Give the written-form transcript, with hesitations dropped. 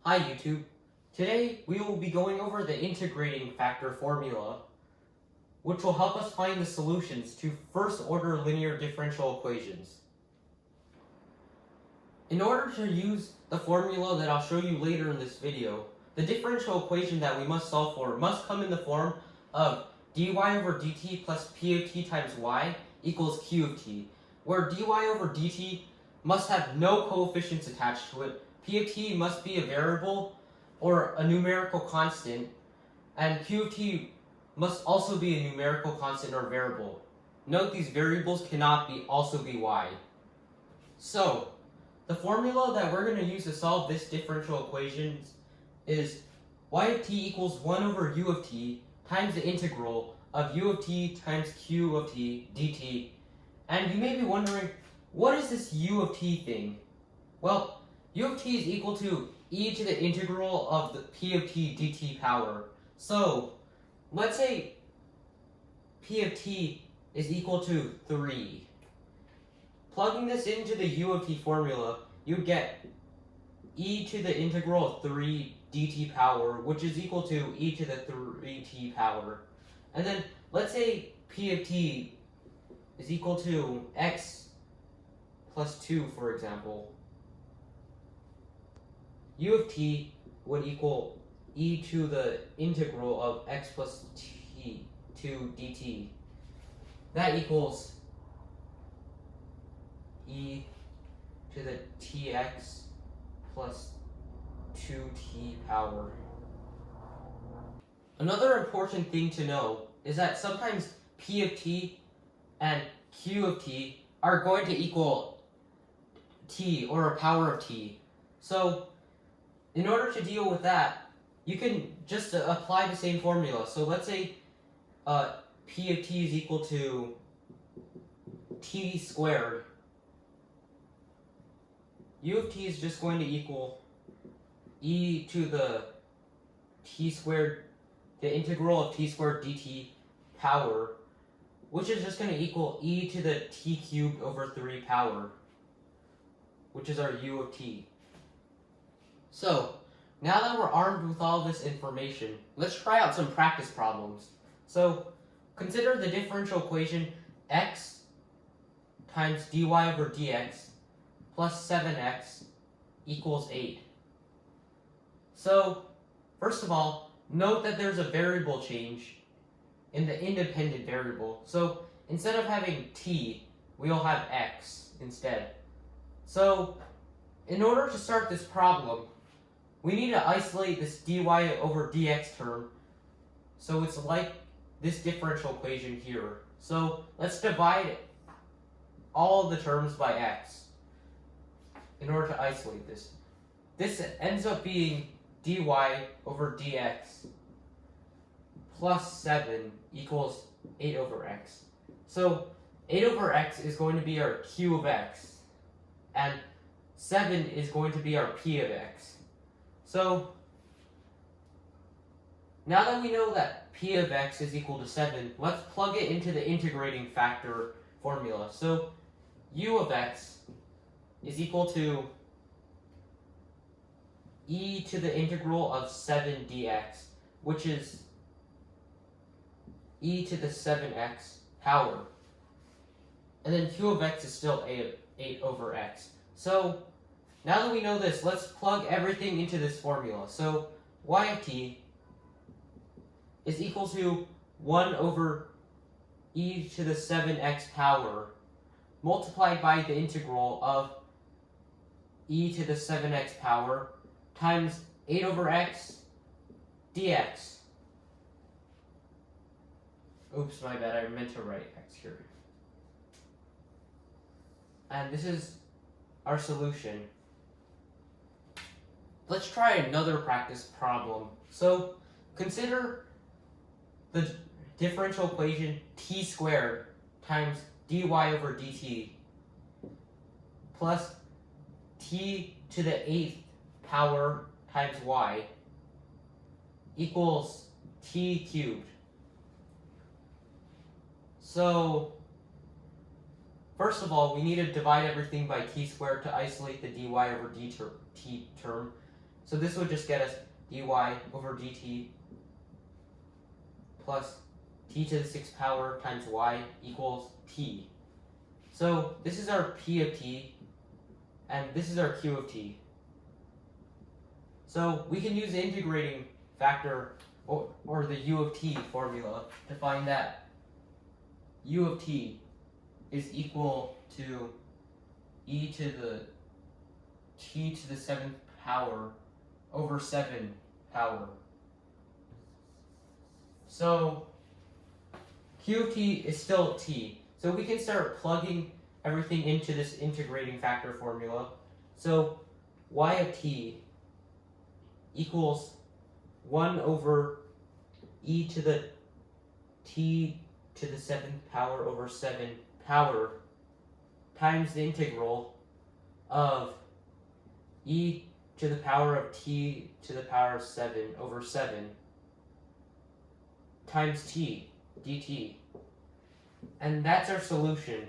Hi YouTube. Today we will be going over the integrating factor formula, which will help us find the solutions to first order linear differential equations. In order to use the formula that I'll show you later in this video, the differential equation that we must solve for must come in the form of dy over dt plus p of t times y equals q of t, where dy over dt must have no coefficients attached to it. P of t must be a variable or a numerical constant, and q of t must also be a numerical constant or variable. Note these variables cannot also be y. So, the formula that we're going to use to solve this differential equation is y of t equals 1 over u of t times the integral of u of t times q of t dt. And you may be wondering, what is this u of t thing? Well, u of t is equal to e to the integral of the p of t dt power. So, let's say p of t is equal to 3. Plugging this into the u of t formula, you get e to the integral of 3 dt power, which is equal to e to the 3t power. And then, let's say p of t is equal to x plus 2, for example. U of t would equal e to the integral of x plus t to dt. That equals e to the tx plus 2t power. Another important thing to know is that sometimes p of t and q of t are going to equal t, or a power of t. So, in order to deal with that, you can just apply the same formula. So let's say p of t is equal to t squared. U of t is just going to equal e to the t squared, the integral of t squared dt power, which is just going to equal e to the t cubed over 3 power, which is our u of t. So, now that we're armed with all this information, let's try out some practice problems. So, consider the differential equation x times dy over dx plus 7x equals 8. So, first of all, note that there's a variable change in the independent variable. So, instead of having t, we'll have x instead. So, in order to start this problem, we need to isolate this dy over dx term, so it's like this differential equation here. So let's divide all of the terms by x in order to isolate this. This ends up being dy over dx plus 7 equals 8 over x. So 8 over x is going to be our q of x, and 7 is going to be our p of x. So, now that we know that p of x is equal to 7, let's plug it into the integrating factor formula. So, u of x is equal to e to the integral of 7 dx, which is e to the 7x power. And then q of x is still 8 over x. So, now that we know this, let's plug everything into this formula. So, y of t is equal to 1 over e to the 7x power multiplied by the integral of e to the 7x power times 8 over x dx. Oops, my bad, I meant to write x here. And this is our solution. Let's try another practice problem. So, consider the differential equation t squared times dy over dt plus t to the 8th power times y equals t cubed. So, first of all, we need to divide everything by t squared to isolate the dy over dt term. So this would just get us dy over dt plus t to the 6th power times y equals t. So this is our p of t, and this is our q of t. So we can use the integrating factor or the u of t formula to find that u of t is equal to e to the t to the 7th power over 7 power. So q of t is still t. So we can start plugging everything into this integrating factor formula. So y of t equals 1 over e to the t to the 7th power over 7 power times the integral of e to the power of t to the power of 7 over 7 times t dt. And that's our solution.